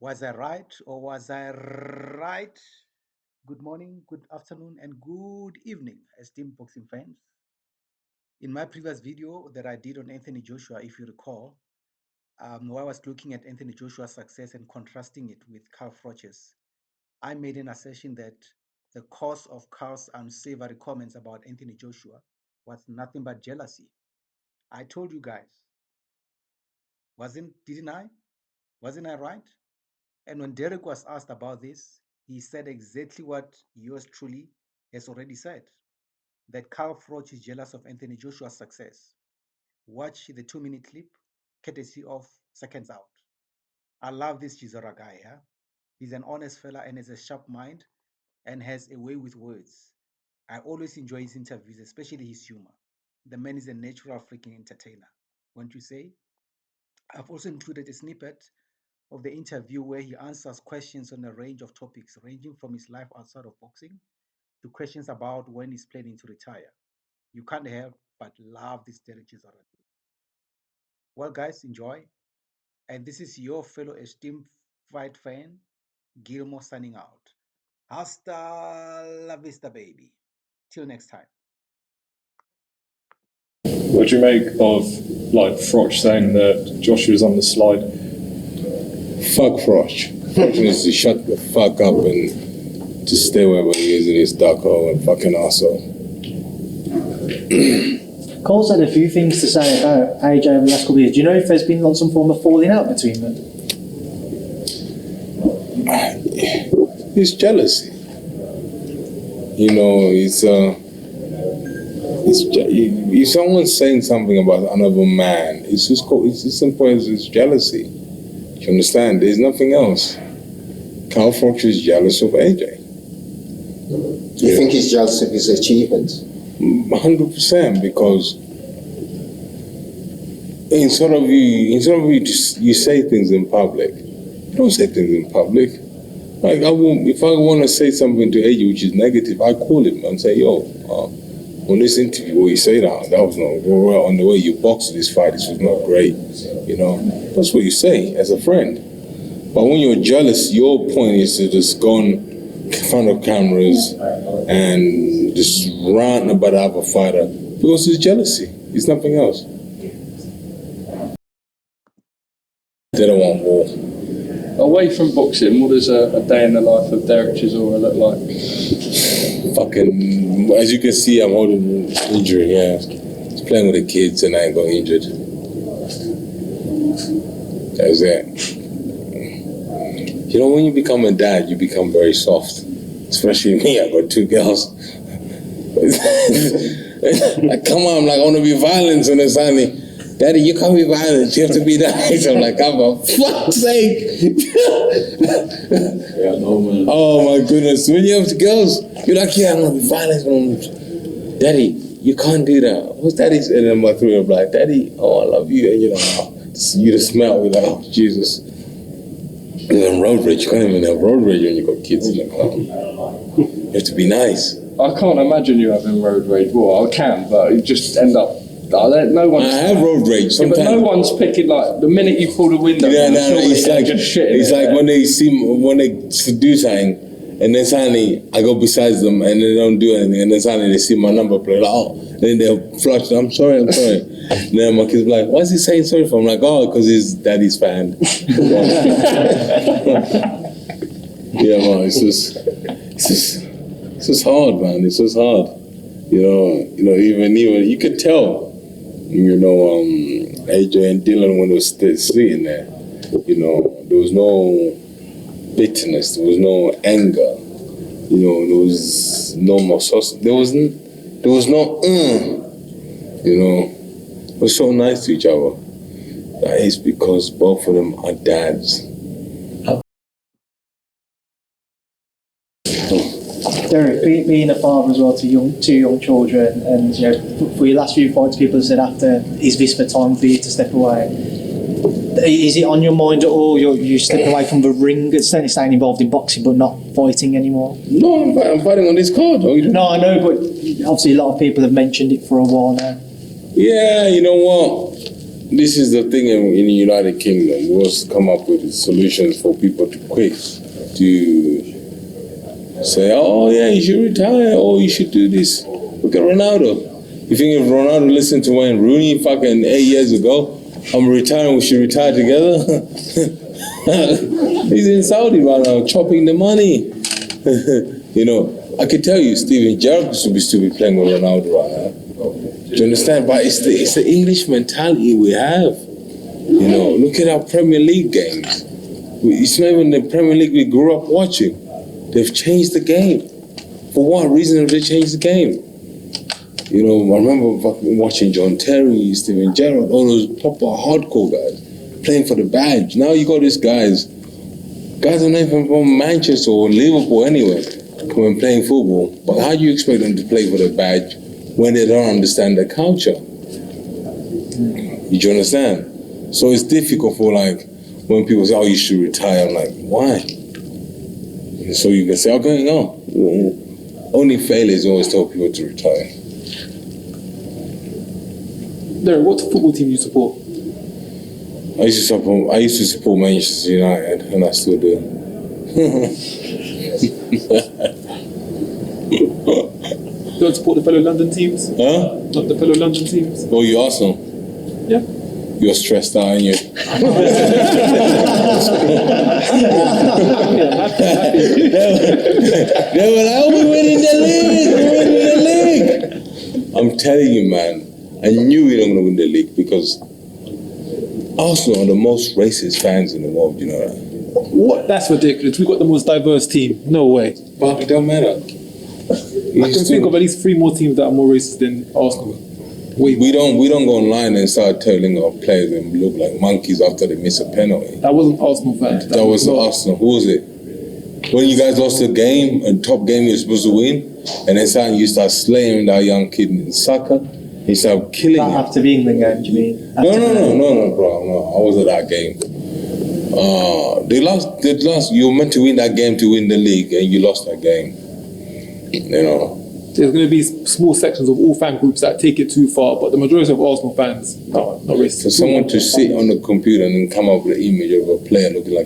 Was I right or was I right? Good morning, good afternoon, and good evening, esteemed boxing fans. In my previous video that I did on Anthony Joshua, if you recall, where I was looking at Anthony Joshua's success and contrasting it with Carl Froch's, I made an assertion that the cause of Carl's unsavory comments about Anthony Joshua was nothing but jealousy. I told you guys, didn't I? Wasn't I right? And when Dereck was asked about this, he said exactly what yours truly has already said, that Carl Froch is jealous of Anthony Joshua's success. Watch the 2-minute clip, courtesy of Seconds Out. I love this Chisora guy, yeah? He's an honest fella and has a sharp mind and has a way with words. I always enjoy his interviews, especially his humor. The man is a natural freaking entertainer, won't you say? I've also included a snippet of the interview where he answers questions on a range of topics, ranging from his life outside of boxing to questions about when he's planning to retire. You can't help but love this Dereck Chisora. Well, guys, enjoy. And this is your fellow esteemed fight fan, Gilmore, signing out. Hasta la vista, baby. Till next time. What do you make of Froch saying that Joshua's on the slide? Fuck Froch. Froch needs to shut the fuck up and just stay wherever he is in his dark hole and fucking arsehole. Cole's had a few things to say about AJ over the last couple of years. Do you know if there's been some form of falling out between them? It's jealousy. You know, if someone's saying something about another man, it's as simple as it's jealousy. You understand? There's nothing else. Carl Froch is jealous of AJ. Do you think he's jealous of his achievements? 100%, because instead of you say things in public, you don't say things in public. Like if I want to say something to AJ which is negative, I call him and say, yo, on this interview where you say that was not well, on the way you boxed this fight, this was not great. You know, that's what you say as a friend. But when you're jealous, your point is to just go in front of cameras and just rant about the other fighter because it's jealousy. It's nothing else. They don't want war. Away from boxing, what does a day in the life of Dereck Chisora look like? Fucking, as you can see, I'm holding an injury, yeah. Just playing with the kids and I got injured. That's it. You know, when you become a dad, you become very soft. Especially me, I got 2 girls. Like, come on, I want to be violent, and it's only, Daddy, you can't be violent, you have to be nice. I'm like, for fuck's sake. Yeah, no, man. Oh my goodness, when you have girls, you're like, yeah, I'm gonna be violent. Daddy, you can't do that. What's daddy's? And then my 3 I'm like, Daddy, oh, I love you. And you're like, oh, you just smell, you're like, oh, Jesus. And then road rage, you can't even have road rage when you got kids. You're like, oh, you have to be nice. I can't imagine you having road rage. Well, I can, but you just end up. No one's. I have road rage sometimes. Yeah, but no one's picking, the minute you pull the window. Yeah, no, it's like just shitting. It's like when they do something, and then suddenly I go beside them and they don't do anything, and then suddenly they see my number plate, like, oh, and then they'll flush. I'm sorry. And then my kids be like, what's he saying sorry for? I'm like, oh, because he's daddy's fan. Yeah, man, it's just hard, man. It's just hard. You know, even you could tell. You know, AJ and Dylan, when they were sitting there, you know, there was no bitterness, there was no anger, you know, there was no more sauce, there was no, you know, it was so nice to each other. That is because both of them are dads. Dereck, being a father as well to 2 young children, and you know, for your last few fights, people have said after, is this the time for you to step away? Is it on your mind at all? You stepping away from the ring, certainly staying involved in boxing, but not fighting anymore? No, I'm fighting on this card. No, I know, but obviously a lot of people have mentioned it for a while now. Yeah, you know what? this is the thing in the United Kingdom. We also come up with solutions for people to quit, to say, oh yeah, you should retire, or you should do this. Look at Ronaldo. You think if Ronaldo listened to Wayne Rooney fucking 8 years ago, I'm retiring, we should retire together? He's in Saudi right now, chopping the money. You know, I could tell you, Steven Gerrard should be still playing with Ronaldo right now. Do you understand? But it's the English mentality we have. You know, look at our Premier League games. It's not even the Premier League we grew up watching. They've changed the game. For what reason have they changed the game? You know, I remember watching John Terry, Steven Gerrard, all those proper hardcore guys playing for the badge. Now you got these guys are not even from Manchester or Liverpool anyway, come and playing football. But how do you expect them to play for the badge when they don't understand the culture? You understand? So it's difficult for like, when people say, oh, you should retire, I'm like, why? So you can say, okay, no. Only failures always tell people to retire. Dereck, what football team do you support? I used to support Manchester United, and I still do. Don't support the fellow London teams? Huh? Not the fellow London teams? Oh, you Arsenal? Yeah. You're stressed out, aren't you? Happy. They were like, oh, we're winning the league, I'm telling you, man, I knew we were going to win the league because Arsenal are the most racist fans in the world, you know that? What? That's ridiculous. We've got the most diverse team. No way. But it don't matter. I can think of at least 3 more teams that are more racist than Arsenal. We don't go online and start telling our players and look like monkeys after they miss a penalty. That wasn't Arsenal fans. That was Arsenal. Who was it? When you guys lost a game, a top game you're supposed to win, and then suddenly you start slaying that young kid in soccer, you start killing him. After the England game, do you mean? No, bro. No, I was at that game. They lost. You were meant to win that game to win the league, and you lost that game. You know. There's going to be small sections of all fan groups that take it too far, but the majority of Arsenal fans, no, not racist. For someone to sit on the computer and come up with an image of a player looking like